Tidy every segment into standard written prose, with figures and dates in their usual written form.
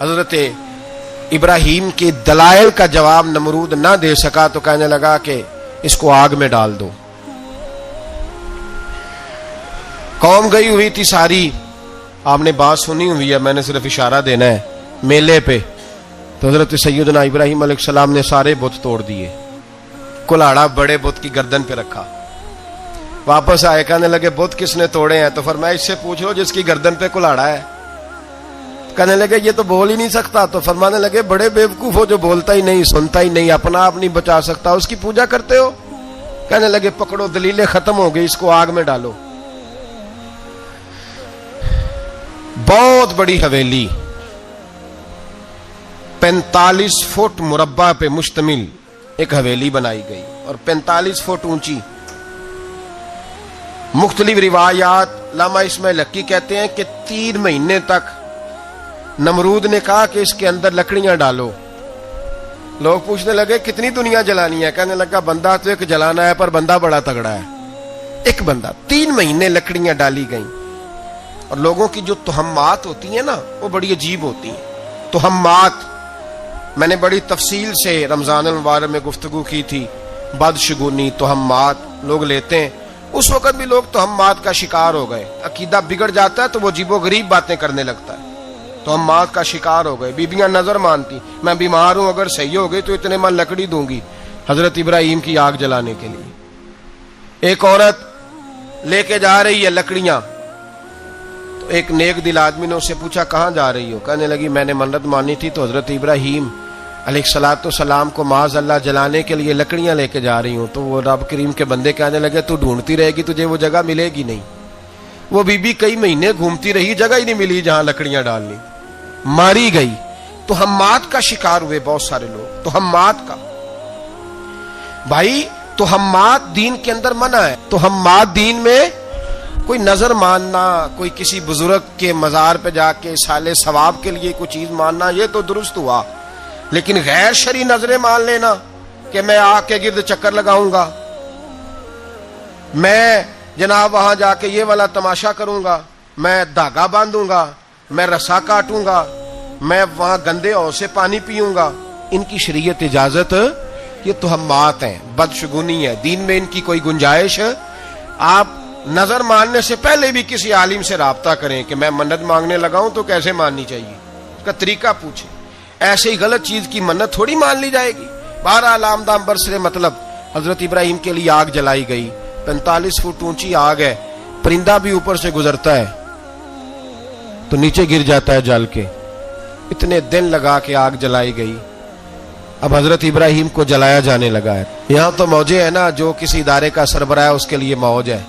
حضرت ابراہیم کے دلائل کا جواب نمرود نہ دے سکا تو کہنے لگا کہ اس کو آگ میں ڈال دو. قوم گئی ہوئی تھی ساری. آپ نے بات سنی ہوئی ہے, میں نے صرف اشارہ دینا ہے. میلے پہ تو حضرت سیدنا ابراہیم علیہ السلام نے سارے بت توڑ دیے, کلاڑا بڑے بت کی گردن پہ رکھا. واپس آئے, کہنے لگے بت کس نے توڑے ہیں؟ تو فرمایا اس سے پوچھ لو جس کی گردن پہ کلاڑا ہے. کہنے لگے یہ تو بول ہی نہیں سکتا. تو فرمانے لگے بڑے بیوقوف ہو جو بولتا ہی نہیں, سنتا ہی نہیں, اپنا آپ نہیں بچا سکتا, اس کی پوجا کرتے ہو. کہنے لگے پکڑو, دلیلیں ختم ہو گئی, اس کو آگ میں ڈالو. بہت بڑی حویلی 45 فٹ مربع پہ مشتمل ایک حویلی بنائی گئی اور 45 فٹ اونچی. مختلف روایات, علامہ اسماعیل حقی کہتے ہیں کہ 3 مہینے تک نمرود نے کہا کہ اس کے اندر لکڑیاں ڈالو. لوگ پوچھنے لگے کتنی دنیا جلانی ہے؟ کہنے لگا بندہ تو ایک جلانا ہے, پر بندہ بڑا تگڑا ہے, ایک بندہ. 3 مہینے لکڑیاں ڈالی گئیں. اور لوگوں کی جو تہمات ہوتی ہیں نا, وہ بڑی عجیب ہوتی ہیں. تہمات میں نے بڑی تفصیل سے رمضان المبارک میں گفتگو کی تھی. بدشگونی, تہمات لوگ لیتے ہیں. اس وقت بھی لوگ تہمات کا شکار ہو گئے. عقیدہ بگڑ جاتا ہے تو وہ عجیب و غریب باتیں کرنے لگتا ہے. تہمات کا شکار ہو گئے. بیبیاں نظر مانتی, میں بیمار ہوں, اگر صحیح ہو گئی تو اتنے من لکڑی دوں گی حضرت ابراہیم کی آگ جلانے کے لیے. ایک عورت لے کے جا رہی ہے لکڑیاں, تو ایک نیک دل آدمی نے اس سے پوچھا کہاں جا رہی ہو؟ کہنے لگی میں نے منت مانی تھی تو حضرت ابراہیم علیہ السلام کو معاذ اللہ جلانے کے لیے لکڑیاں لے کے جا رہی ہوں. تو وہ رب کریم کے بندے کہنے لگے تو ڈھونڈتی رہے گی, تجھے وہ جگہ ملے گی نہیں. وہ بی بی کئی مہینے گھومتی رہی, جگہ ہی نہیں ملی جہاں لکڑیاں ڈالنی. ماری گئی. تہمات کا شکار ہوئے بہت سارے لوگ. تہمات کا بھائی, تہمات دین کے اندر منع ہے. تہمات دین میں کوئی نظر ماننا, کوئی کسی بزرگ کے مزار پہ جا کے سالے ثواب کے لیے کوئی چیز ماننا, یہ تو درست ہوا. لیکن غیر شرعی نظریں مان لینا کہ میں آ کے گرد چکر لگاؤں گا, میں جناب وہاں جا کے یہ والا تماشا کروں گا, میں دھاگا باندھوں گا, میں رسا کاٹوں گا, میں وہاں گندے اور سے پانی پیوں گا, ان کی شریعت اجازت, یہ تہمات ہیں, بدشگونی ہے. دین میں ان کی کوئی گنجائش. آپ نظر ماننے سے پہلے بھی کسی عالم سے رابطہ کریں کہ میں منت مانگنے لگاؤں تو کیسے ماننی چاہیے, اس کا طریقہ پوچھیں. ایسے ہی غلط چیز کی منت تھوڑی مان لی جائے گی. بہرحال آمدام برسرے مطلب حضرت ابراہیم کے لیے آگ جلائی گئی. 45 فٹ اونچی آگ ہے, پرندہ بھی اوپر سے گزرتا ہے تو نیچے گر جاتا ہے جل کے. اتنے دن لگا کے آگ جلائی گئی. اب حضرت ابراہیم کو جلایا جانے لگا ہے. یہاں تو موجیں ہے نا, جو کسی ادارے کا سربراہ ہے اس کے لیے موج ہے,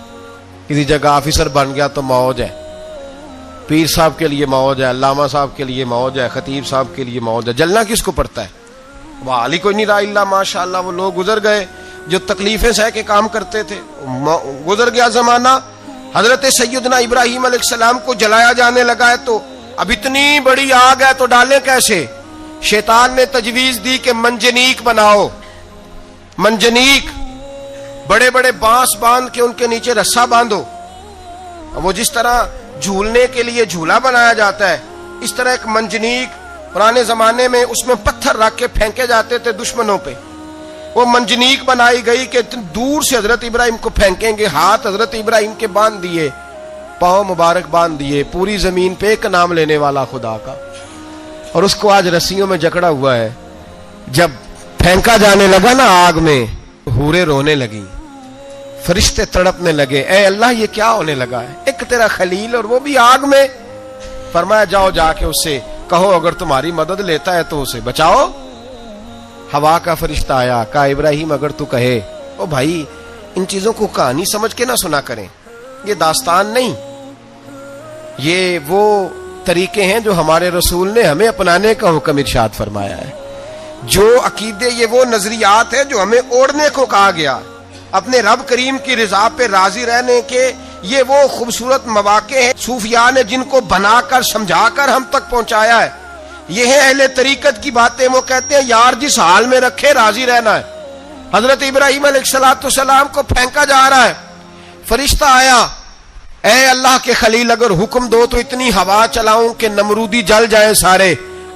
کسی جگہ آفیسر بن گیا تو موج ہے, پیر صاحب کے لیے موج ہے, علامہ صاحب کے لیے موج ہے, خطیب صاحب کے لیے موج ہے. جلنا کس کو پڑتا ہے؟ وہ علی کوئی نہیں رہا اللہ ماشاء اللہ. وہ لوگ گزر گئے جو تکلیفیں سہ کے کام کرتے تھے, گزر گیا زمانہ. حضرت سیدنا ابراہیم علیہ السلام کو جلایا جانے لگا ہے تو اب اتنی بڑی آگ ہے تو ڈالیں کیسے؟ شیطان نے تجویز دی کہ منجنیق بناؤ. منجنیق, بڑے بڑے بانس باندھ کے ان کے نیچے رسا باندھو. وہ جس طرح جھولنے کے لیے جھولا بنایا جاتا ہے, اس طرح ایک منجنیق پرانے زمانے میں اس میں پتھر رکھ کے پھینکے جاتے تھے دشمنوں پہ. وہ منجنیق بنائی گئی کہ دور سے حضرت ابراہیم کو پھینکیں گے. ہاتھ حضرت ابراہیم کے باندھ دیے, پاؤں مبارک باندھ دیے. پوری زمین پہ ایک نام لینے والا خدا کا, اور اس کو آج رسیوں میں جکڑا ہوا ہے. جب پھینکا جانے لگا نا آگ میں, حوریں رونے لگی, فرشتے تڑپنے لگے, اے اللہ یہ کیا ہونے لگا ہے؟ ایک تیرا خلیل اور وہ بھی آگ میں. فرمایا جاؤ جا کے اس سے کہو اگر تمہاری مدد لیتا ہے تو اسے بچاؤ. ہوا کا فرشتہ آیا, کہا ابراہیم اگر تو کہے. او بھائی, ان چیزوں کو کہانی سمجھ کے نہ سنا کریں, یہ داستان نہیں, یہ وہ طریقے ہیں جو ہمارے رسول نے ہمیں اپنانے کا حکم ارشاد فرمایا ہے. جو عقیدے, یہ وہ نظریات ہیں جو ہمیں اوڑھنے کو کہا گیا. اپنے رب کریم کی رضا پہ راضی رہنے کے یہ وہ خوبصورت مواقع ہیں صوفیاء نے جن کو بنا کر سمجھا کر ہم تک پہنچایا ہے. یہ ہے اہل طریقت کی باتیں. وہ کہتے ہیں یار جس حال میں رکھے راضی رہنا ہے. حضرت ابراہیم علیہ السلام کو پھینکا جا رہا ہے, فرشتہ آیا, اے اللہ کے خلیل اگر حکم دو تو اتنی ہوا چلاؤں کہ نمرودی جل جائیں سارے.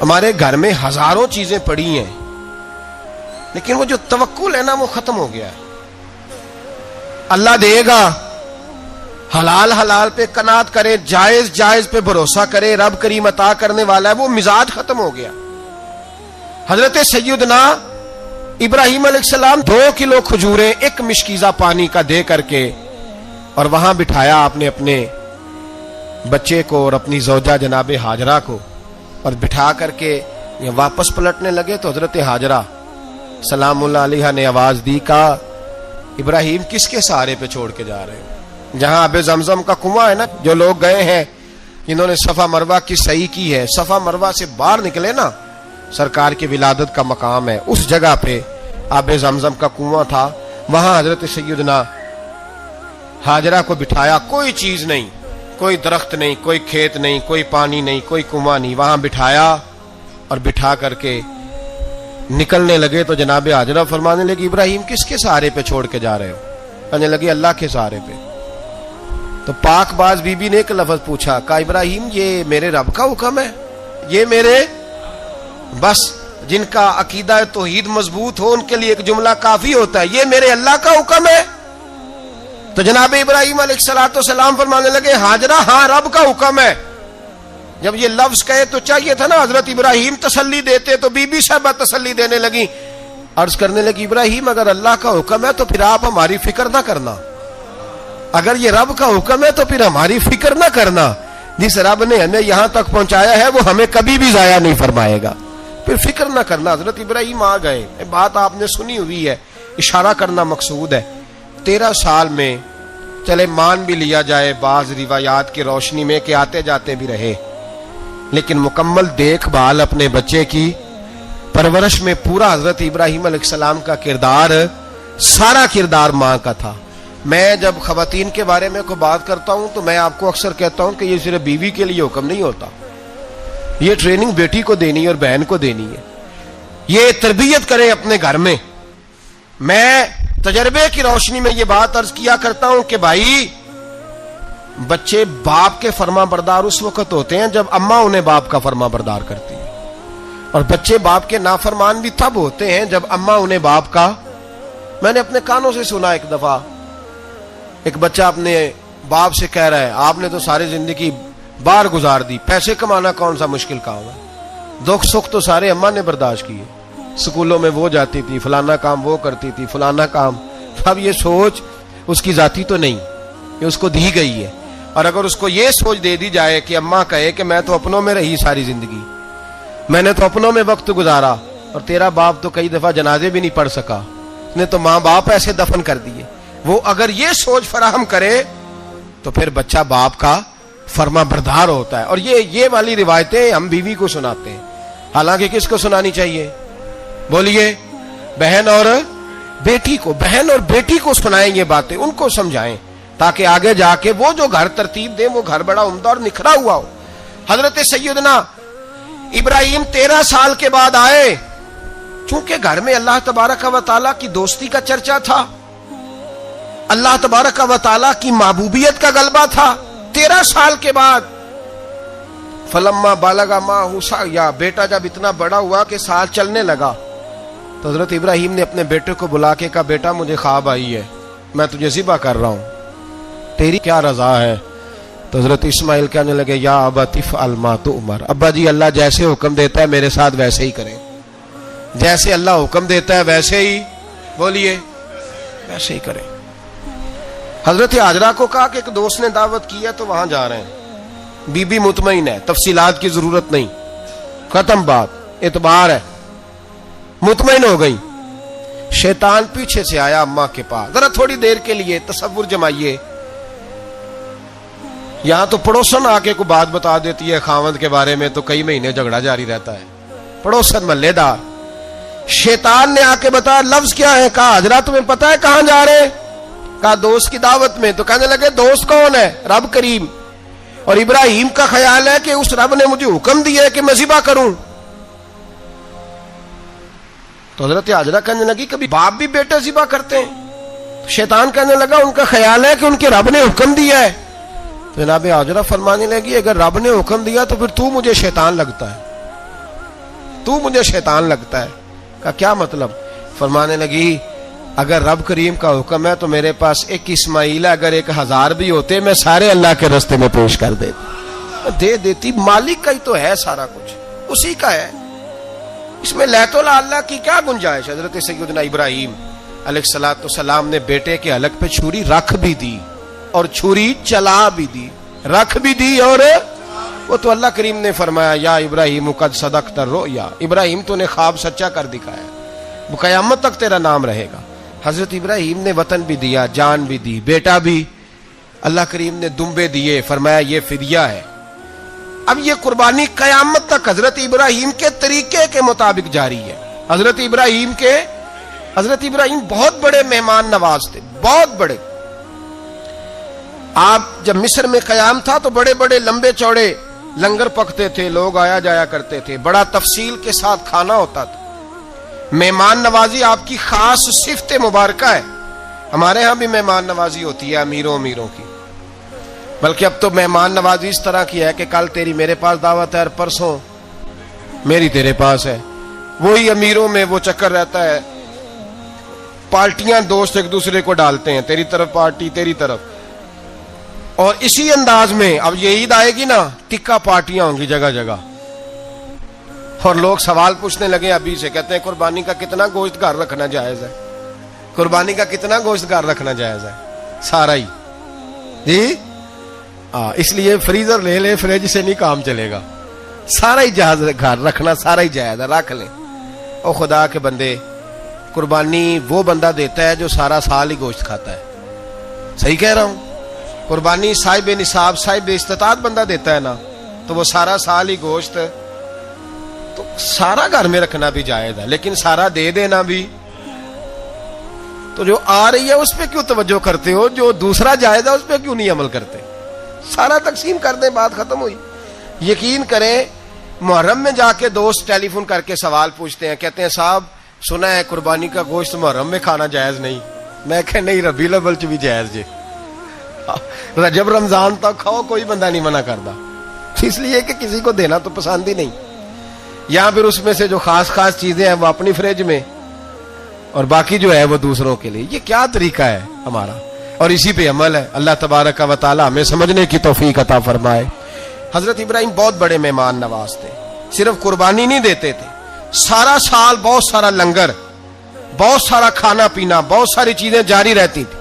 ہمارے گھر میں ہزاروں چیزیں پڑی ہیں، لیکن وہ جو توکل ہے نا وہ ختم ہو گیا ہے. اللہ دے گا، حلال حلال پہ قناعت کرے، جائز جائز پہ بھروسہ کرے، رب کریم عطا کرنے والا ہے، وہ مزاج ختم ہو گیا. حضرت سیدنا ابراہیم علیہ السلام 2 کلو کھجوریں 1 مشکیزہ پانی کا دے کر کے اور وہاں بٹھایا آپ نے اپنے بچے کو اور اپنی زوجہ جناب ہاجرہ کو، اور بٹھا کر کے واپس پلٹنے لگے تو حضرت ہاجرہ سلام اللہ علیہ نے آواز دی، کہا ابراہیم کس کے سہارے پہ چھوڑ کے جا رہے ہو؟ جہاں آب زمزم کا کنواں ہے نا، جو لوگ گئے ہیں جنہوں نے صفا مروہ کی صحیح کی ہے، صفا مروہ سے باہر نکلے نا، سرکار کی ولادت کا مقام ہے، اس جگہ پہ آب زمزم کا کنواں تھا، وہاں حضرت سیدنا ہاجرہ کو بٹھایا. کوئی چیز نہیں، کوئی درخت نہیں، کوئی کھیت نہیں، کوئی پانی نہیں، کوئی کنواں نہیں، وہاں بٹھایا اور بٹھا کر کے نکلنے لگے تو جناب ہاجرہ فرمانے لگی ابراہیم کس کے سہارے پہ چھوڑ کے جا رہے ہو؟ کہنے لگی اللہ کے سہارے پہ. تو پاک باز بی بی نے ایک لفظ پوچھا، کہا ابراہیم یہ میرے رب کا حکم ہے، یہ میرے، بس جن کا عقیدہ توحید مضبوط ہو ان کے لیے ایک جملہ کافی ہوتا ہے، یہ میرے اللہ کا حکم ہے. تو جناب ابراہیم علیہ السلام فرمانے لگے ہاجرہ ہاں رب کا حکم ہے. جب یہ لفظ کہے تو چاہیے تھا نا حضرت ابراہیم تسلی دیتے، تو بی بی صاحبہ تسلی دینے لگی، عرض کرنے لگی ابراہیم اگر اللہ کا حکم ہے تو پھر آپ ہماری فکر نہ کرنا، اگر یہ رب کا حکم ہے تو پھر ہماری فکر نہ کرنا، جس رب نے ہمیں یہاں تک پہنچایا ہے وہ ہمیں کبھی بھی ضائع نہیں فرمائے گا، پھر فکر نہ کرنا. حضرت ابراہیم آ گئے، بات آپ نے سنی ہوئی ہے، اشارہ کرنا مقصود ہے. 13 سال میں چلے مان بھی لیا جائے بعض روایات کی روشنی میں کہ آتے جاتے بھی رہے، لیکن مکمل دیکھ بھال اپنے بچے کی پرورش میں پورا حضرت ابراہیم علیہ السلام کا کردار، سارا کردار ماں کا تھا. میں جب خواتین کے بارے میں کوئی بات کرتا ہوں تو میں آپ کو اکثر کہتا ہوں کہ یہ صرف بیوی کے لیے حکم نہیں ہوتا، یہ ٹریننگ بیٹی کو دینی ہے اور بہن کو دینی ہے، یہ تربیت کریں اپنے گھر میں. میں تجربے کی روشنی میں یہ بات عرض کیا کرتا ہوں کہ بھائی بچے باپ کے فرما بردار اس وقت ہوتے ہیں جب اماں انہیں باپ کا فرما بردار کرتی ہے، اور بچے باپ کے نافرمان بھی تب ہوتے ہیں جب اماں انہیں باپ کا. میں نے اپنے کانوں سے سنا ایک دفعہ ایک بچہ اپنے باپ سے کہہ رہا ہے آپ نے تو ساری زندگی باہر گزار دی، پیسے کمانا کون سا مشکل کام ہے، دکھ سکھ تو سارے اماں نے برداشت کیے، سکولوں میں وہ جاتی تھی، فلانا کام وہ کرتی تھی، فلانا کام. اب یہ سوچ اس کی ذاتی تو نہیں، یہ اس کو دی گئی ہے. اور اگر اس کو یہ سوچ دے دی جائے کہ اماں کہے کہ میں تو اپنوں میں رہی ساری زندگی، میں نے تو اپنوں میں وقت گزارا، اور تیرا باپ تو کئی دفعہ جنازے بھی نہیں پڑھ سکا، اس نے تو ماں باپ ایسے دفن کر دیے، وہ اگر یہ سوچ فراہم کرے تو پھر بچہ باپ کا فرما بردار ہوتا ہے. اور یہ والی روایتیں ہم بیوی کو سناتے ہیں، حالانکہ کس کو سنانی چاہیے؟ بولیے، بہن اور بیٹی کو. بہن اور بیٹی کو سنائیں یہ باتیں، ان کو سمجھائیں تاکہ آگے جا کے وہ جو گھر ترتیب دیں وہ گھر بڑا عمدہ اور نکھرا ہوا ہو. حضرت سیدنا ابراہیم 13 سال کے بعد آئے، چونکہ گھر میں اللہ تبارک و تعالیٰ کی دوستی کا چرچا تھا، اللہ تبارک و تعالیٰ کی محبوبیت کا غلبہ تھا. 13 سال کے بعد فلما بالغ معہ سعیا، بیٹا جب اتنا بڑا ہوا کہ سال چلنے لگا تو حضرت ابراہیم نے اپنے بیٹے کو بلا کے کہا بیٹا مجھے خواب آئی ہے، میں تجھے ذبح کر رہا ہوں، تیری کیا رضا ہے؟ تو حضرت اسماعیل کہنے لگے یا ابت افعل ما تؤمر، ابا جی اللہ جیسے حکم دیتا ہے میرے ساتھ ویسے ہی کریں، جیسے اللہ حکم دیتا ہے ویسے ہی، بولیے، ویسے ہی کریں. حضرت ہاجرہ کو کہا کہ ایک دوست نے دعوت کی ہے تو وہاں جا رہے ہیں. بی بی مطمئن ہے، تفصیلات کی ضرورت نہیں، ختم بات، اعتبار ہے، مطمئن ہو گئی. شیطان پیچھے سے آیا اماں کے پاس. ذرا تھوڑی دیر کے لیے تصور جمائیے، یہاں تو پڑوسن آ کے کوئی بات بتا دیتی ہے خاوند کے بارے میں تو کئی مہینے جھگڑا جاری رہتا ہے، پڑوسن محلے دار. شیطان نے آ کے بتایا لفظ کیا ہے؟ کہا ہاجرہ تمہیں پتا ہے کہاں جا رہے؟ کہا دوست کی دعوت میں. تو کہنے لگے دوست کون ہے؟ رب کریم. اور ابراہیم کا خیال ہے کہ اس رب نے مجھے حکم دیا ہے کہ میں ذبح کروں. تو حضرت ہاجرہ کہنے لگی کبھی باپ بھی بیٹا ذبح کرتے ہیں؟ شیطان کہنے لگا ان کا خیال ہے کہ ان کے رب نے حکم دیا ہے. تو جناب ہاجرہ فرمانے لگی اگر رب نے حکم دیا تو پھر تو مجھے شیطان لگتا ہے. تو مجھے شیطان لگتا ہے. کہا کیا مطلب؟ فرمانے لگی اگر رب کریم کا حکم ہے تو میرے پاس ایک اسماعیل ہے، اگر 1000 بھی ہوتے میں سارے اللہ کے راستے میں پیش کر دے دیتی. مالک کا ہی تو ہے سارا کچھ، اسی کا ہے، اس میں لیت اللہ کی کیا گنجائش. حضرت سیدنا ابراہیم علیہ الصلوۃ والسلام نے بیٹے کے حلق پہ چھری رکھ بھی دی اور چھری چلا بھی دی، رکھ بھی دی. اور وہ تو اللہ کریم نے فرمایا یا ابراہیم قد صدقت الرؤیا، ابراہیم تو نے خواب سچا کر دکھایا، وہ قیامت تک تیرا نام رہے گا. حضرت ابراہیم نے وطن بھی دیا، جان بھی دی، بیٹا بھی. اللہ کریم نے دمبے دیے، فرمایا یہ فدیہ ہے. اب یہ قربانی قیامت تک حضرت ابراہیم کے طریقے کے مطابق جاری ہے. حضرت ابراہیم بہت بڑے مہمان نواز تھے، بہت بڑے. آپ جب مصر میں قیام تھا تو بڑے بڑے لمبے چوڑے لنگر پکتے تھے، لوگ آیا جایا کرتے تھے، بڑا تفصیل کے ساتھ کھانا ہوتا تھا. مہمان نوازی آپ کی خاص صفت مبارکہ ہے. ہمارے ہاں بھی مہمان نوازی ہوتی ہے امیروں کی، بلکہ اب تو مہمان نوازی اس طرح کی ہے کہ کل تیری میرے پاس دعوت ہے اور پرسوں میری تیرے پاس ہے. وہی امیروں میں وہ چکر رہتا ہے، پارٹیاں دوست ایک دوسرے کو ڈالتے ہیں، تیری طرف پارٹی تیری طرف. اور اسی انداز میں اب یہ عید آئے گی نا، ٹکا پارٹیاں ہوں گی جگہ جگہ. اور لوگ سوال پوچھنے لگے ابھی سے، کہتے ہیں قربانی کا کتنا گوشت گھر رکھنا جائز ہے؟ قربانی کا کتنا گوشت گھر رکھنا جائز ہے؟ سارا ہی جی. اس لیے فریزر لے لے، فریج سے نہیں کام چلے گا. سارا ہی جائز گھر رکھنا، سارا ہی جائز ہے، رکھ لیں. او خدا کے بندے، قربانی وہ بندہ دیتا ہے جو سارا سال ہی گوشت کھاتا ہے. صحیح کہہ رہا ہوں؟ قربانی صاحب نصاب، صاحب استطاعت بندہ دیتا ہے نا، تو وہ سارا سال ہی گوشت، تو سارا گھر میں رکھنا بھی جائز ہے، لیکن سارا دے دینا بھی. تو جو آ رہی ہے اس پہ کیوں توجہ کرتے ہو؟ جو دوسرا جائز ہے اس پہ کیوں نہیں عمل کرتے؟ سارا تقسیم کر دیں، بات ختم ہوئی. یقین کریں محرم میں جا کے دوست ٹیلی فون کر کے سوال پوچھتے ہیں، کہتے ہیں صاحب سنا ہے قربانی کا گوشت محرم میں کھانا جائز نہیں. میں کہ نہیں، ربیع الاول چ بھی جائز جے، رجب رمضان تک کھاؤ، کوئی بندہ نہیں منع کرتا. اس لیے کہ کسی کو دینا تو پسند ہی نہیں. یا پھر اس میں سے جو خاص چیزیں ہیں وہ اپنی فریج میں، اور باقی جو ہے وہ دوسروں کے لیے. یہ کیا طریقہ ہے ہمارا؟ اور اسی پہ عمل ہے. اللہ تبارک و تعالی ہمیں سمجھنے کی توفیق عطا فرمائے. حضرت ابراہیم بہت بڑے مہمان نواز تھے. صرف قربانی نہیں دیتے تھے، سارا سال بہت سارا لنگر، بہت سارا کھانا پینا، بہت ساری چیزیں جاری رہتی تھی.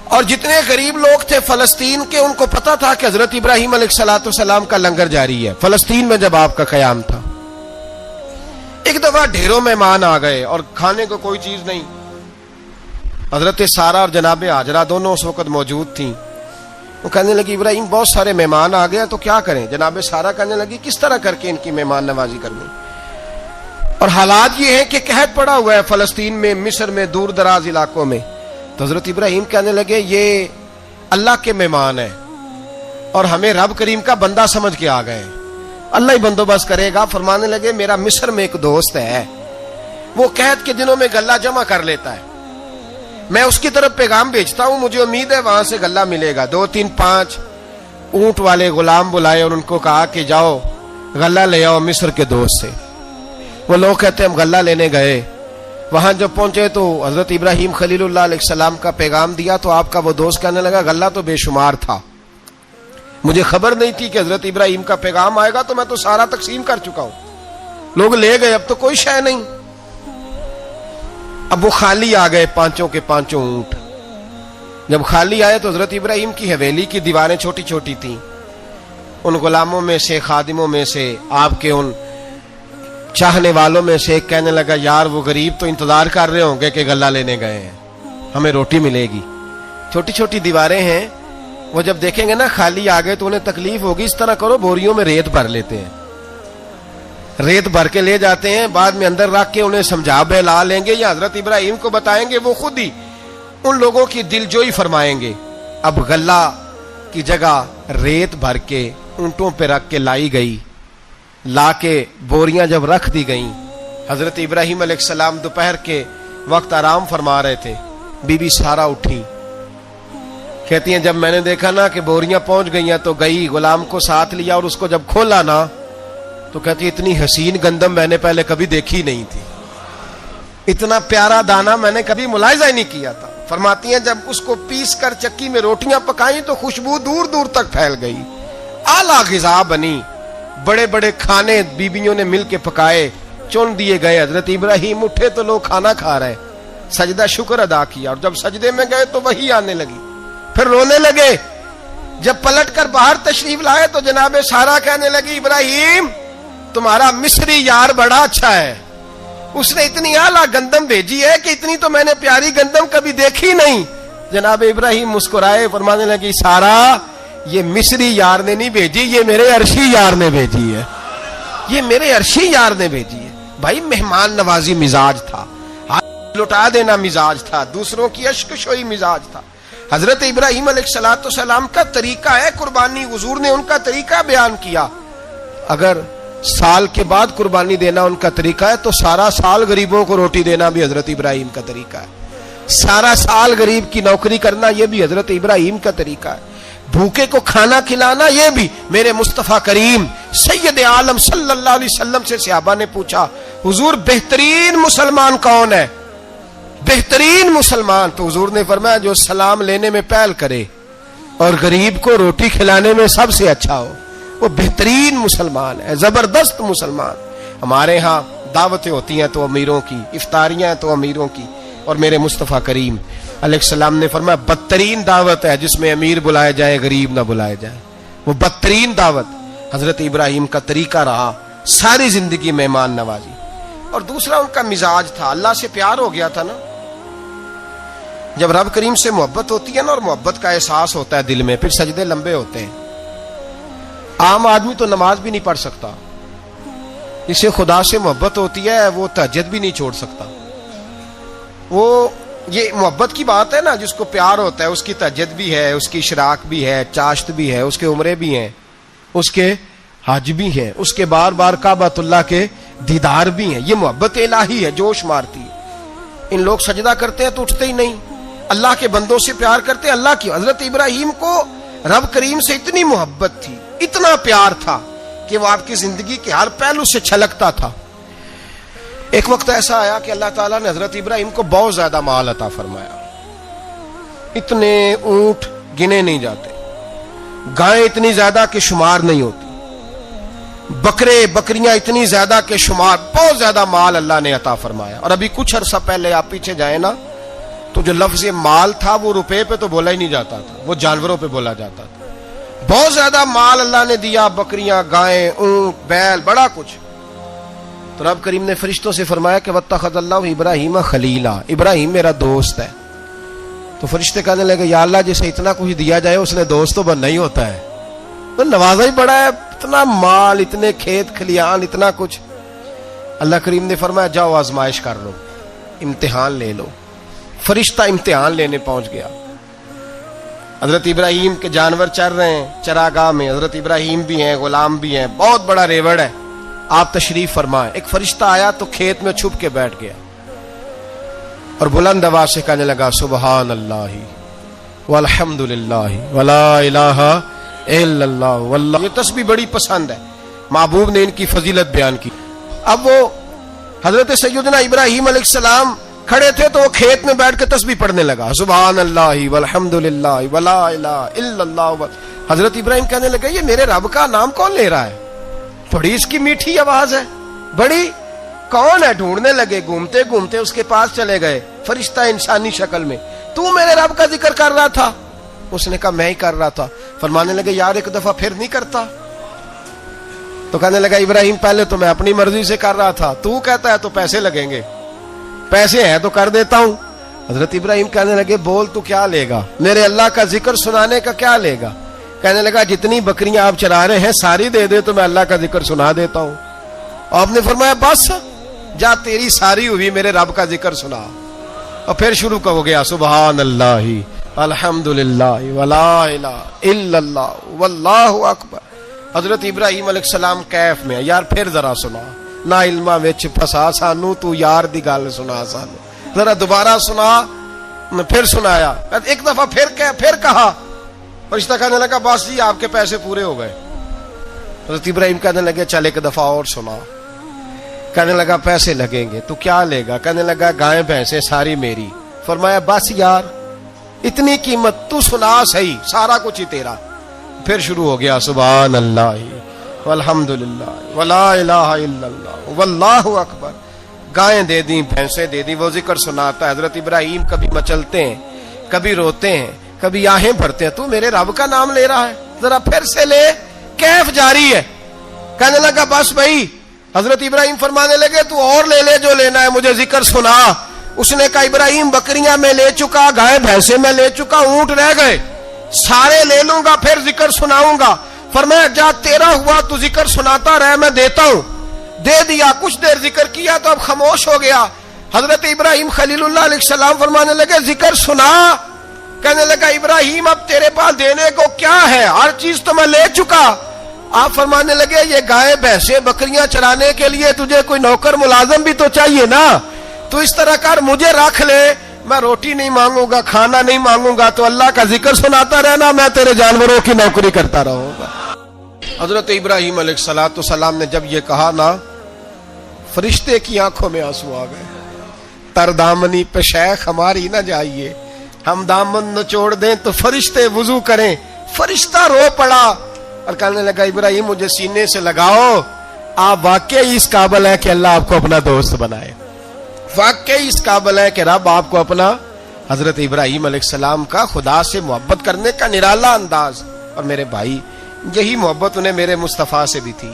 اور جتنے غریب لوگ تھے فلسطین کے، ان کو پتا تھا کہ حضرت ابراہیم علیہ الصلوۃ والسلام کا لنگر جاری ہے. فلسطین میں جب آپ کا قیام تھا، ایک دفعہ ڈھیروں مہمان آ گئے اور کھانے کو کوئی چیز نہیں. حضرت سارہ اور جناب ہاجرہ دونوں اس وقت موجود تھیں. وہ کہنے لگی ابراہیم بہت سارے مہمان آ گئے تو کیا کریں؟ جناب سارہ کہنے لگی کس طرح کر کے ان کی مہمان نوازی کرنی؟ اور حالات یہ ہیں کہ قحط پڑا ہوا ہے فلسطین میں، مصر میں، دور دراز علاقوں میں. تو حضرت ابراہیم کہنے لگے یہ اللہ کے مہمان ہیں اور ہمیں رب کریم کا بندہ سمجھ کے آ گئے، اللہ ہی بندوبست کرے گا. فرمانے لگے میرا مصر میں ایک دوست ہے، وہ قحط کے دنوں میں غلہ جمع کر لیتا ہے، میں اس کی طرف پیغام بھیجتا ہوں، مجھے امید ہے وہاں سے غلہ ملے گا. 2-3-5 اونٹ والے غلام بلائے اور ان کو کہا کہ جاؤ غلہ لے آؤ مصر کے دوست سے. وہ لوگ کہتے ہیں ہم غلہ لینے گئے. وہاں جب پہنچے تو حضرت ابراہیم خلیل اللہ علیہ السلام کا پیغام دیا تو آپ کا وہ دوست کہنے لگا غلہ تو بے شمار تھا، مجھے خبر نہیں تھی کہ حضرت ابراہیم کا پیغام آئے گا، تو میں تو سارا تقسیم کر چکا ہوں. لوگ لے گئے، اب تو کوئی شے نہیں. اب وہ خالی آ گئے، 5 کے 5 اونٹ. جب خالی آئے تو حضرت ابراہیم کی حویلی کی دیواریں چھوٹی چھوٹی تھیں. ان غلاموں میں سے، خادموں میں سے، آپ کے ان چاہنے والوں میں سے ایک کہنے لگا یار وہ غریب تو انتظار کر رہے ہوں گے کہ غلہ لینے گئے ہیں، ہمیں روٹی ملے گی. چھوٹی چھوٹی دیواریں ہیں، وہ جب دیکھیں گے نا خالی آ گئے تو انہیں تکلیف ہوگی. اس طرح کرو بوریوں میں ریت بھر لیتے ہیں، ریت بھر کے لے جاتے ہیں، بعد میں اندر رکھ کے انہیں سمجھا بہلا لیں گے یا حضرت ابراہیم کو بتائیں گے، وہ خود ہی ان لوگوں کی دل جوئی فرمائیں گے. اب غلہ کی جگہ ریت بھر کے اونٹوں پہ رکھ کے لائی گئی. لا کے بوریاں جب رکھ دی گئیں، حضرت ابراہیم علیہ السلام دوپہر کے وقت آرام فرما رہے تھے. بی بی سارہ اٹھی، کہتی ہیں جب میں نے دیکھا نا کہ بوریاں پہنچ گئی ہیں تو گئی، غلام کو ساتھ لیا اور اس کو جب کھولا نا تو کہتی اتنی حسین گندم میں نے پہلے کبھی دیکھی نہیں تھی، اتنا پیارا دانا میں نے کبھی ملاحظہ ہی نہیں کیا تھا۔ فرماتی ہیں جب اس کو پیس کر چکی میں روٹیاں پکائیں تو خوشبو دور دور تک پھیل گئی، اعلیٰ غذا بنی، بڑے بڑے کھانے بیبیوں نے مل کے پکائے، چن دیے گئے۔ حضرت ابراہیم اٹھے تو لوگ کھانا کھا رہے، سجدہ شکر ادا کیا، اور جب سجدے میں گئے تو وحی آنے لگی، پھر رونے لگے۔ جب پلٹ کر باہر تشریف لائے تو جناب سارا کہنے لگی ابراہیم تمہارا مصری یار بڑا اچھا ہے، اس نے اتنی اعلیٰ گندم بھیجی ہے کہ اتنی تو میں نے پیاری گندم کبھی دیکھی نہیں۔ جناب ابراہیم مسکرائے، فرمانے لگی سارا یہ مصری یار نے نہیں بھیجی، یہ میرے عرشی یار نے بھیجی ہے، یہ میرے عرشی یار نے بھیجی ہے۔ بھائی مہمان نوازی مزاج تھا، ہاتھ لٹا دینا مزاج تھا، دوسروں کی اشکشوئی مزاج تھا۔ حضرت ابراہیم علیہ السلام کا طریقہ ہے قربانی، حضور نے ان کا طریقہ بیان کیا۔ اگر سال کے بعد قربانی دینا ان کا طریقہ ہے تو سارا سال غریبوں کو روٹی دینا بھی حضرت ابراہیم کا طریقہ ہے، سارا سال غریب کی نوکری کرنا یہ بھی حضرت ابراہیم کا طریقہ ہے، بھوکے کو کھانا کھلانا یہ بھی۔ میرے مصطفیٰ کریم سید عالم صلی اللہ علیہ وسلم سے صحابہ نے پوچھا حضور بہترین مسلمان کون ہے؟ بہترین مسلمان؟ تو حضور نے فرمایا جو سلام لینے میں پہل کرے اور غریب کو روٹی کھلانے میں سب سے اچھا ہو، وہ بہترین مسلمان ہے، زبردست مسلمان۔ ہمارے ہاں دعوتیں ہوتی ہیں تو امیروں کی، افطاریاں ہیں تو امیروں کی، اور میرے مصطفیٰ کریم علیہ السلام نے فرمایا بدترین دعوت ہے جس میں امیر بلائے جائے غریب نہ بلائے جائے، وہ بدترین دعوت۔ حضرت ابراہیم کا طریقہ رہا ساری زندگی مہمان نوازی۔ اور دوسرا ان کا مزاج تھا، اللہ سے پیار ہو گیا تھا نا، جب رب کریم سے محبت ہوتی ہے نا اور محبت کا احساس ہوتا ہے دل میں، پھر سجدے لمبے ہوتے ہیں۔ عام آدمی تو نماز بھی نہیں پڑھ سکتا، جسے خدا سے محبت ہوتی ہے وہ تہجد بھی نہیں چھوڑ سکتا۔ وہ یہ محبت کی بات ہے نا، جس کو پیار ہوتا ہے اس کی تہجد بھی ہے، اس کی اشراق بھی ہے، چاشت بھی ہے، اس کے عمرے بھی ہیں، اس کے حج بھی ہیں، اس کے بار بار کعبۃ اللہ کے دیدار بھی ہیں۔ یہ محبت الہی ہے، جوش مارتی ہے۔ ان لوگ سجدہ کرتے ہیں تو اٹھتے ہی نہیں، اللہ کے بندوں سے پیار کرتے ہیں اللہ کی۔ حضرت ابراہیم کو رب کریم سے اتنی محبت تھی، اتنا پیار تھا کہ وہ آپ کی زندگی کے ہر پہلو سے چھلکتا تھا۔ ایک وقت ایسا آیا کہ اللہ تعالیٰ نے حضرت ابراہیم کو بہت زیادہ مال عطا فرمایا، اتنے اونٹ گنے نہیں جاتے، گائیں اتنی زیادہ کہ شمار نہیں ہوتی، بکرے بکریاں اتنی زیادہ کہ شمار، بہت زیادہ مال اللہ نے عطا فرمایا۔ اور ابھی کچھ عرصہ پہلے آپ پیچھے جائیں نا تو جو لفظ مال تھا وہ روپے پہ تو بولا ہی نہیں جاتا تھا، وہ جانوروں پہ بولا جاتا تھا۔ بہت زیادہ مال اللہ نے دیا، بکریاں، گائیں، اونٹ، بیل، بڑا کچھ۔ تو رب کریم نے فرشتوں سے فرمایا کہ واتخذ اللہ ابراہیم خلیلا، ابراہیم میرا دوست ہے۔ تو فرشتے کہنے لگے یا اللہ جسے اتنا کچھ دیا جائے اس نے دوست تو بننا ہی ہوتا ہے، تو نوازا ہی بڑا ہے، اتنا مال، اتنے کھیت کھلیان، اتنا کچھ۔ اللہ کریم نے فرمایا جاؤ آزمائش کر لو، امتحان لے لو۔ فرشتہ امتحان لینے پہنچ گیا۔ حضرت ابراہیم کے جانور چر رہے ہیں چراگاہ میں، حضرت ابراہیم بھی ہیں، غلام بھی ہیں، بہت بڑا ریوڑ ہے، آپ تشریف فرمائیں۔ ایک فرشتہ آیا تو کھیت میں چھپ کے بیٹھ گیا اور بلند آواز سے کہنے لگا سبحان اللہ والحمد للہ ولا الہ الا اللہ واللہ۔ یہ تسبیح بڑی پسند ہے، محبوب نے ان کی فضیلت بیان کی۔ اب وہ حضرت سیدنا ابراہیم علیہ السلام کھڑے تھے تو وہ کھیت میں بیٹھ کے تسبیح پڑھنے لگا سبحان اللہ والحمد للہ ولا الہ الا اللہ۔ حضرت ابراہیم کہنے لگے یہ میرے رب کا نام کون لے رہا ہے؟ بڑی اس کی میٹھی آواز ہے، بڑی، کون ہے؟ ڈھونڈنے لگے، گھومتے گھومتے اس کے پاس چلے گئے، فرشتہ انسانی شکل میں، تو میرے رب کا ذکر کر رہا تھا؟ اس نے کہا میں ہی کر رہا تھا۔ فرمانے لگے یار ایک دفعہ پھر نہیں کرتا؟ تو کہنے لگا ابراہیم پہلے تو میں اپنی مرضی سے کر رہا تھا، تو کہتا ہے تو پیسے لگیں گے، پیسے ہیں تو کر دیتا ہوں۔ حضرت ابراہیم کہنے لگے بول تو کیا لے گا، میرے اللہ کا ذکر سنانے کا کیا لے گا؟ کہنے لگا جتنی بکریاں آپ چرا رہے ہیں ساری دے دے تو میں اللہ کا ذکر سنا دیتا ہوں۔ اور آپ نے فرمایا بس جا تیری ساری ہوئی میرے رب کا ذکر سنا۔ اور پھر شروع ہو گیا سبحان اللہ الحمد للہ ولا الہ الا اللہ واللہ اکبر۔ حضرت ابراہیم علیہ السلام کیف میں، یار پھر ذرا سنا، نہ علما وچ پھسا سانو، تو یار دی گل سنا سانو، ذرا دوبارہ سنا۔ پھر سنایا، ایک دفعہ پھر کہا، فرشتہ کہنے لگا بس جی آپ کے پیسے پورے ہو گئے۔ حضرت ابراہیم کہنے لگے چل ایک دفعہ اور سنا. کہنے لگا پیسے لگیں گے. تو کیا لے گا؟ کہنے لگا گائیں بھینسیں ساری میری. فرمایا بس یار اتنی قیمت، تو سنا صحیح، سارا کچھ ہی تیرا. پھر شروع ہو گیا سبحان اللہ والحمدللہ ولا الہ الا اللہ واللہ اکبر. گائیں دے دیں، بھینسیں دے دیں، وہ ذکر سناتا ہے. حضرت ابراہیم کبھی مچلتے ہیں، کبھی روتے ہیں، کبھی آہیں بھرتے ہیں. تو میرے رب کا نام لے رہا ہے، ذرا پھر سے لے. کیف جاری ہے. کہنے لگا بس بھائی. حضرت ابراہیم فرمانے لگے تو اور لے لے جو لینا ہے، مجھے ذکر سنا. اس نے کہا ابراہیم بکریاں میں لے چکا، گائے بھینسیں میں لے چکا، اونٹ رہ گئے، سارے لے لوں گا پھر ذکر سناؤں گا. فرمایا جا تیرا ہوا تو ذکر سناتا رہ، میں دیتا ہوں. دے دیا. کچھ دیر ذکر کیا تو اب خاموش ہو گیا. حضرت ابراہیم خلیل اللہ علیہ السلام فرمانے لگے ذکر سنا. کہنے لگا ابراہیم اب تیرے پاس دینے کو کیا ہے، ہر چیز تو میں لے چکا. آپ فرمانے لگے یہ گائے بھینسیں بکریاں چرانے کے لیے تجھے کوئی نوکر ملازم بھی تو چاہیے نا. تو اس طرح کر مجھے رکھ لے، میں روٹی نہیں مانگوں گا، کھانا نہیں مانگوں گا، تو اللہ کا ذکر سناتا رہنا، میں تیرے جانوروں کی نوکری کرتا رہوں گا. حضرت ابراہیم علیہ السلام نے جب یہ کہا نا، فرشتے کی آنکھوں میں آنسو آ گئے. تر دامنی پہ شیخ ہماری نہ جائیے، ہم دامن نچوڑ دیں تو فرشتے وضو کریں. فرشتہ رو پڑا اور کہنے لگا ابراہیم مجھے سینے سے لگاؤ، آپ واقعی اس قابل ہیں کہ اللہ آپ کو اپنا دوست بنائے، واقعی اس قابل ہے کہ رب آپ کو اپنا. حضرت ابراہیم علیہ السلام کا خدا سے محبت کرنے کا نرالا انداز. اور میرے بھائی یہی محبت انہیں میرے مصطفیٰ سے بھی تھی.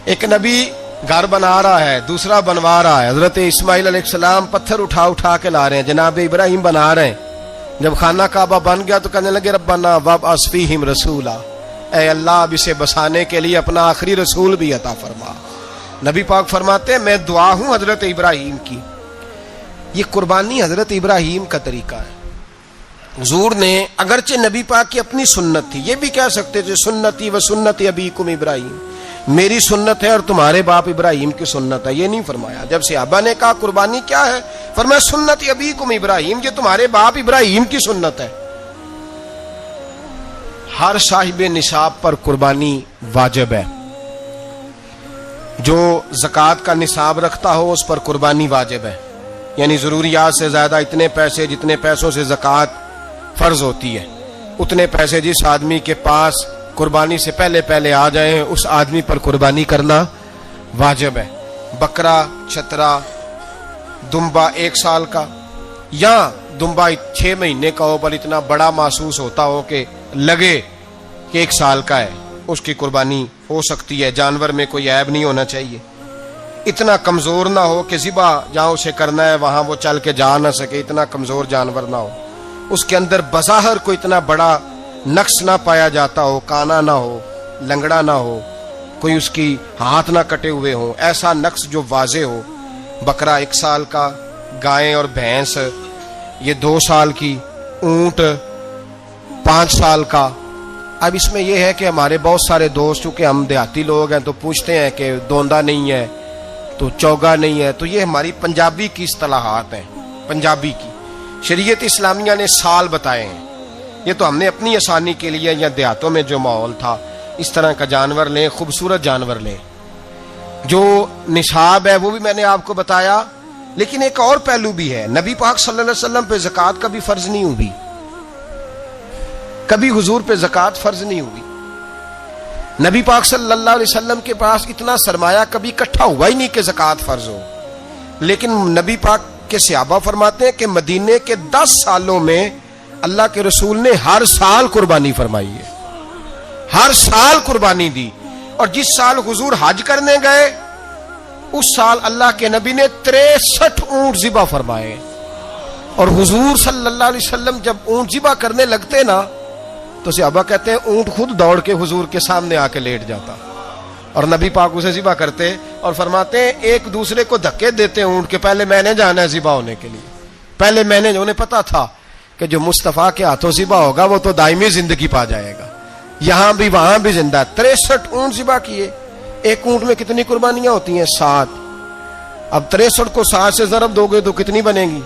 ایک نبی گھر بنا رہا ہے، دوسرا بنوا رہا ہے. حضرت اسماعیل علیہ السلام پتھر اٹھا اٹھا کے لا رہے ہیں، جناب ابراہیم بنا رہے ہیں. جب خانہ کعبہ بن گیا تو کہنے لگے ربنا وابعث فیہم رسولا، اے اللہ اب اسے بسانے کے لیے اپنا آخری رسول بھی عطا فرما. نبی پاک فرماتے ہیں میں دعا ہوں حضرت ابراہیم کی. یہ قربانی حضرت ابراہیم کا طریقہ ہے. حضور نے اگرچہ نبی پاک کی اپنی سنت تھی، یہ بھی کہہ سکتے تھے سنتی و سنت ابیکم ابراہیم، میری سنت ہے اور تمہارے باپ ابراہیم کی سنت ہے. یہ نہیں فرمایا. جب صحابہ نے کہا قربانی کیا ہے، فرمایا سنت ابیکم ابراہیم، یہ تمہارے باپ ابراہیم کی سنت ہے. ہر صاحب نصاب پر قربانی واجب ہے. جو زکوٰۃ کا نصاب رکھتا ہو اس پر قربانی واجب ہے. یعنی ضروریات سے زیادہ اتنے پیسے جتنے پیسوں سے زکوٰۃ فرض ہوتی ہے، اتنے پیسے جس آدمی کے پاس قربانی سے پہلے پہلے آ جائیں اس آدمی پر قربانی کرنا واجب ہے. بکرا، چھترا، دمبا 1 سال کا یا دمبا 6 مہینے کا ہو پر اتنا بڑا محسوس ہوتا ہو کہ لگے کہ 1 سال کا ہے، اس کی قربانی ہو سکتی ہے. جانور میں کوئی عیب نہیں ہونا چاہیے، اتنا کمزور نہ ہو کہ ذبح جہاں اسے کرنا ہے وہاں وہ چل کے جا نہ سکے، اتنا کمزور جانور نہ ہو، اس کے اندر بظاہر کوئی اتنا بڑا نقص نہ پایا جاتا ہو، کانا نہ ہو، لنگڑا نہ ہو، کوئی اس کی ہاتھ نہ کٹے ہوئے ہوں، ایسا نقص جو واضح ہو. بکرا 1 سال کا، گائیں اور بھینس یہ 2 سال کی، اونٹ 5 سال کا. اب اس میں یہ ہے کہ ہمارے بہت سارے دوست چونکہ ہم دیہاتی لوگ ہیں تو پوچھتے ہیں کہ دوندا نہیں ہے تو چوگا نہیں ہے، تو یہ ہماری پنجابی کی اصطلاحات ہیں. پنجابی کی شریعت اسلامیہ نے سال بتائے ہیں، یہ تو ہم نے اپنی آسانی کے لیے یا دیہاتوں میں جو ماحول تھا اس طرح کا جانور لیں، خوبصورت جانور لیں. جو نصاب ہے وہ بھی میں نے آپ کو بتایا. لیکن ایک اور پہلو بھی ہے، نبی پاک صلی اللہ علیہ وسلم پہ زکوٰۃ کبھی فرض نہیں ہوئی، کبھی حضور پہ زکوٰۃ فرض نہیں ہوئی. نبی پاک صلی اللہ علیہ وسلم کے پاس اتنا سرمایہ کبھی اکٹھا ہوا ہی نہیں کہ زکوٰۃ فرض ہو. لیکن نبی پاک کے صحابہ فرماتے ہیں کہ مدینے کے 10 سالوں میں اللہ کے رسول نے ہر سال قربانی فرمائی ہے، ہر سال قربانی دی. اور جس سال حضور حج کرنے گئے اس سال اللہ کے نبی نے 63 اونٹ ذبح فرمائے. اور حضور صلی اللہ علیہ وسلم جب اونٹ ذبح کرنے لگتے نا تو صحابہ کہتے ہیں اونٹ خود دوڑ کے حضور کے سامنے آ کے لیٹ جاتا اور نبی پاک اسے ذبح کرتے اور فرماتے ہیں ایک دوسرے کو دھکے دیتے اونٹ کے، پہلے میں نے جانا ہے ذبح ہونے کے لیے، پہلے میں نے. انہیں پتا تھا کہ جو مصطفیٰ کے ہاتھوں ذبح ہوگا وہ تو دائمی زندگی پا جائے گا، یہاں بھی وہاں بھی زندہ. 63 اونٹ ذبح کیے. ایک اونٹ میں کتنی قربانیاں ہوتی ہیں؟ 7. اب 63 کو 7 سے ضرب دو گے تو کتنی بنے گی؟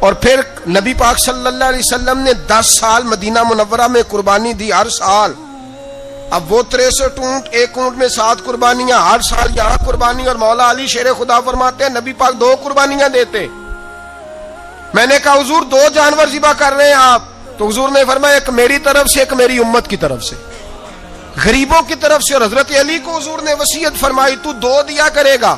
اور پھر نبی پاک صلی اللہ علیہ وسلم نے 10 سال مدینہ منورہ میں قربانی دی ہر سال. اب وہ 63 اونٹ، ایک اونٹ میں 7 قربانیاں، ہر سال یہاں قربانی، اور مولا علی شیر خدا فرماتے ہیں نبی پاک 2 قربانیاں دیتے۔ میں نے کہا حضور 2 جانور ذبح کر رہے ہیں آپ؟ تو حضور نے فرمایا ایک میری طرف سے، ایک میری امت کی طرف سے، غریبوں کی طرف سے۔ اور حضرت علی کو حضور نے وصیت فرمائی تو 2 دیا کرے گا۔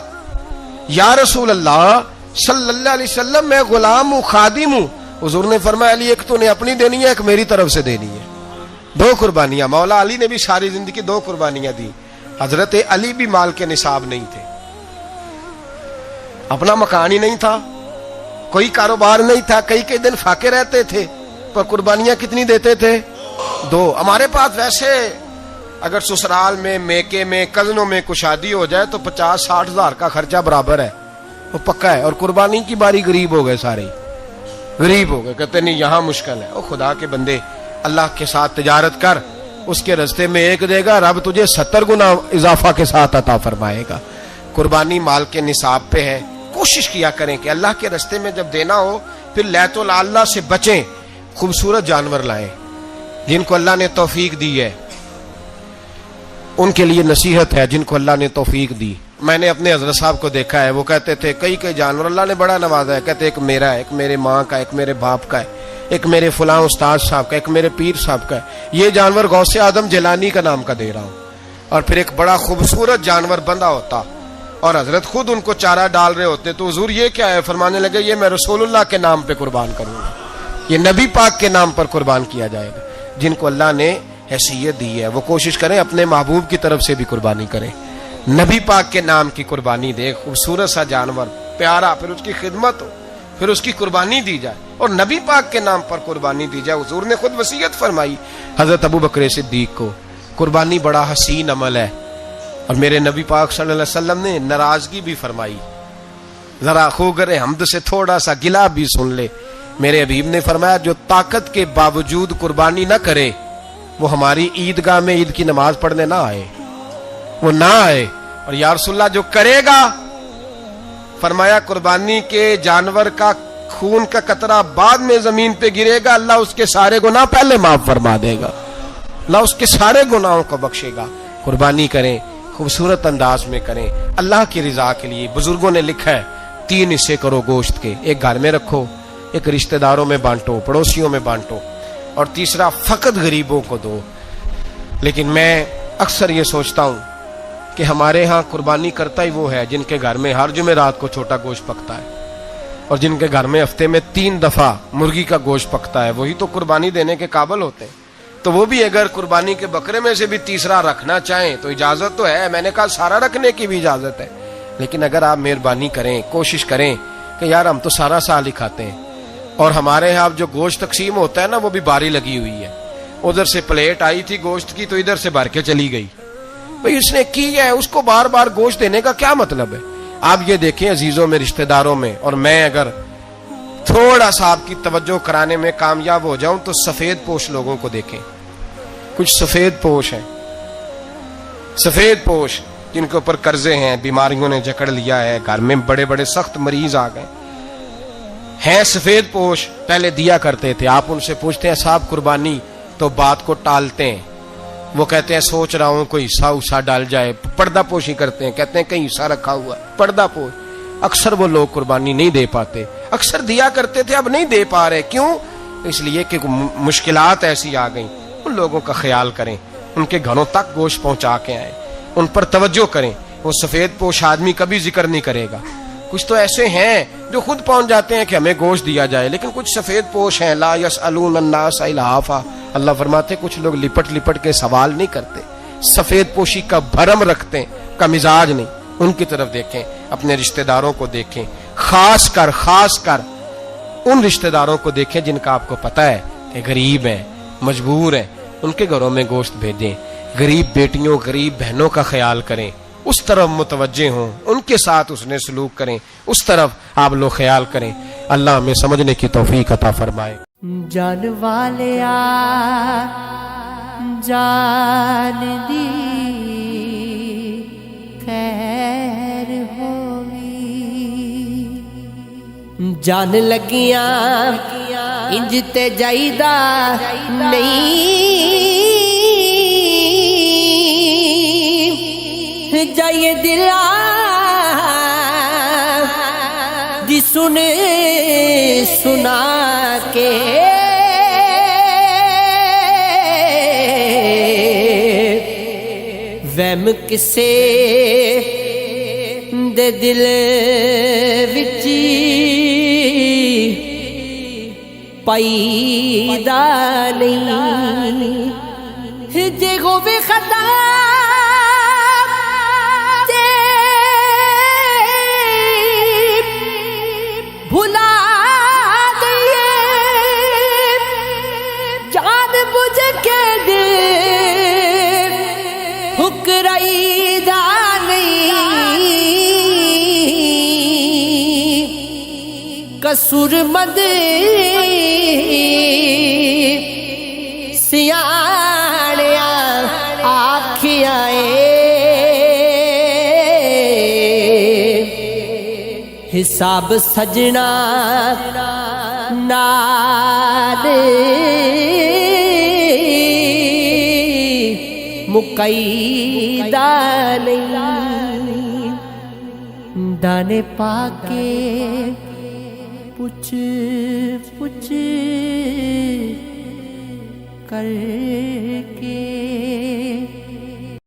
یا رسول اللہ صلی اللہ علیہ وسلم میں غلام ہوں، خادم ہوں۔ حضور نے فرمایا علی ایک تو نے اپنی دینی ہے، ایک میری طرف سے دینی ہے۔ 2 قربانیاں۔ مولا علی نے بھی ساری زندگی 2 قربانیاں دی۔ حضرت علی بھی مال کے نصاب نہیں تھے، اپنا مکان ہی نہیں تھا، کوئی کاروبار نہیں تھا، کئی دن فاقے رہتے تھے، پر قربانیاں کتنی دیتے تھے؟ 2۔ ہمارے پاس ویسے اگر سسرال میں، میکے میں، کزنوں میں کچھ شادی ہو جائے تو 50-60 ہزار کا خرچہ برابر ہے، وہ پکا ہے۔ اور قربانی کی باری غریب ہو گئے، سارے غریب ہو گئے، کہتے نہیں یہاں مشکل ہے۔ او خدا کے بندے، اللہ کے ساتھ تجارت کر، اس کے رستے میں 1 دے گا، رب تجھے 70 گنا اضافہ کے ساتھ عطا فرمائے گا۔ قربانی مال کے نصاب پہ ہے۔ کوشش کیا کریں کہ اللہ کے رستے میں جب دینا ہو پھر لیت اللہ سے بچیں، خوبصورت جانور لائیں۔ جن کو اللہ نے توفیق دی ہے ان کے لیے نصیحت ہے، جن کو اللہ نے توفیق دی۔ میں نے اپنے حضرت صاحب کو دیکھا ہے، وہ کہتے تھے کئی جانور اللہ نے بڑا نوازا ہے، کہتے ایک میرا ہے، ایک میرے ماں کا، ایک میرے باپ کا ہے، ایک میرے فلاں استاد صاحب کا، ایک میرے پیر صاحب کا ہے۔ یہ جانور غوث اعظم جیلانی کا نام کا دے رہا ہوں۔ اور پھر ایک بڑا خوبصورت جانور بندھا ہوتا اور حضرت خود ان کو چارہ ڈال رہے ہوتے، تو حضور یہ کیا ہے؟ فرمانے لگے یہ میں رسول اللہ کے نام پہ قربان کروں گا، یہ نبی پاک کے نام پر قربان کیا جائے گا۔ جن کو اللہ نے حیثیت دی ہے وہ کوشش کریں اپنے محبوب کی طرف سے بھی قربانی کریں، نبی پاک کے نام کی قربانی دے، خوبصورت سا جانور پیارا، پھر اس کی خدمت ہو، پھر اس کی قربانی دی جائے اور نبی پاک کے نام پر قربانی دی جائے۔ حضور نے خود وصیت فرمائی حضرت ابو بکر صدیق کو، قربانی بڑا حسین عمل ہے۔ اور میرے نبی پاک صلی اللہ علیہ وسلم نے ناراضگی بھی فرمائی، ذرا خوگر حمد سے تھوڑا سا گلا بھی سن لے۔ میرے حبیب نے فرمایا جو طاقت کے باوجود قربانی نہ کرے وہ ہماری عیدگاہ میں عید کی نماز پڑھنے نہ آئے، وہ نہ آئے۔ اور یا رسول اللہ جو کرے گا، فرمایا قربانی کے جانور کا خون کا قطرہ بعد میں زمین پہ گرے گا، اللہ اس کے سارے گناہ پہلے معاف فرما دے گا، اللہ اس کے سارے گناہوں کو بخشے گا۔ قربانی کریں، خوبصورت انداز میں کریں، اللہ کی رضا کے لیے۔ بزرگوں نے لکھا ہے 3 حصے کرو گوشت کے، ایک گھر میں رکھو، ایک رشتہ داروں میں بانٹو، پڑوسیوں میں بانٹو، اور تیسرا فقط غریبوں کو دو۔ لیکن میں اکثر یہ سوچتا ہوں کہ ہمارے ہاں قربانی کرتا ہی وہ ہے جن کے گھر میں ہر جمعرات کو چھوٹا گوشت پکتا ہے، اور جن کے گھر میں ہفتے میں 3 دفعہ مرغی کا گوشت پکتا ہے، وہی تو قربانی دینے کے قابل ہوتے ہیں۔ تو وہ بھی اگر قربانی کے بکرے میں سے بھی تیسرا رکھنا چاہیں تو اجازت تو ہے، میں نے کہا سارا رکھنے کی بھی اجازت ہے، لیکن اگر آپ مہربانی کریں، کوشش کریں کہ یار ہم تو سارا سال ہی کھاتے ہیں، اور ہمارے یہاں جو گوشت تقسیم ہوتا ہے نا وہ بھی باری لگی ہوئی ہے، ادھر سے پلیٹ آئی تھی گوشت کی تو ادھر سے بھر کے چلی گئی، بھئی اس نے کی ہے، اس کو بار بار گوشت دینے کا کیا مطلب ہے؟ آپ یہ دیکھیں عزیزوں میں، رشتہ داروں میں، اور میں اگر تھوڑا سا آپ کی توجہ کرانے میں کامیاب ہو جاؤں تو سفید پوش لوگوں کو دیکھیں، کچھ سفید پوش ہیں، سفید پوش جن کے اوپر قرضے ہیں، بیماریوں نے جکڑ لیا ہے، گھر میں بڑے بڑے سخت مریض آ گئے ہیں، سفید پوش پہلے دیا کرتے تھے۔ آپ ان سے پوچھتے ہیں صاحب قربانی، تو بات کو ٹالتے ہیں، وہ کہتے ہیں سوچ رہا ہوں کوئی حصہ ڈال جائے، پردہ پوشی کرتے ہیں، کہتے ہیں کہیں حصہ رکھا ہوا ہے، پردہ پوش۔ اکثر وہ لوگ قربانی نہیں دے پاتے، اکثر دیا کرتے تھے اب نہیں دے پا رہے، کیوں؟ اس لیے کہ مشکلات ایسی آ گئیں۔ ان لوگوں کا خیال کریں، ان کے گھروں تک گوشت پہنچا کے آئیں، ان پر توجہ کریں۔ وہ سفید پوش آدمی کبھی ذکر نہیں کرے گا، کچھ تو ایسے ہیں جو خود پہنچ جاتے ہیں کہ ہمیں گوشت دیا جائے، لیکن کچھ سفید پوش ہیں لا یسألون الناس الحافا، اللہ فرماتے کچھ لوگ لپٹ لپٹ کے سوال نہیں کرتے، سفید پوشی کا بھرم رکھتے ہیں، کا مزاج نہیں۔ ان کی طرف دیکھیں، اپنے رشتہ داروں کو دیکھیں، خاص کر ان رشتہ داروں کو دیکھیں جن کا آپ کو پتہ ہے کہ غریب ہیں، مجبور ہیں، ان کے گھروں میں گوشت بھیجیں۔ غریب بیٹیوں، غریب بہنوں کا خیال کریں، اس طرف متوجہ ہوں، ان کے ساتھ اس نے سلوک کریں، اس طرف آپ لوگ خیال کریں۔ اللہ ہمیں سمجھنے کی توفیق عطا فرمائے۔ جان والیا جان دی خیر ہوئی، جان لگیاں انج تے جائیدا نہیں، جائے دلا دی سنے سنا کے وہم کسے دے دل وچ پیدا نہیں جے ہووے خطا تے بھلا گئے جان بوجھ کے دے حکرائی دا نہیں قصور مند سیاڑیاں آکھیا حساب سجنا نال مقیدہ نہیں دانے پا کے پوچھ پوچھ کر کے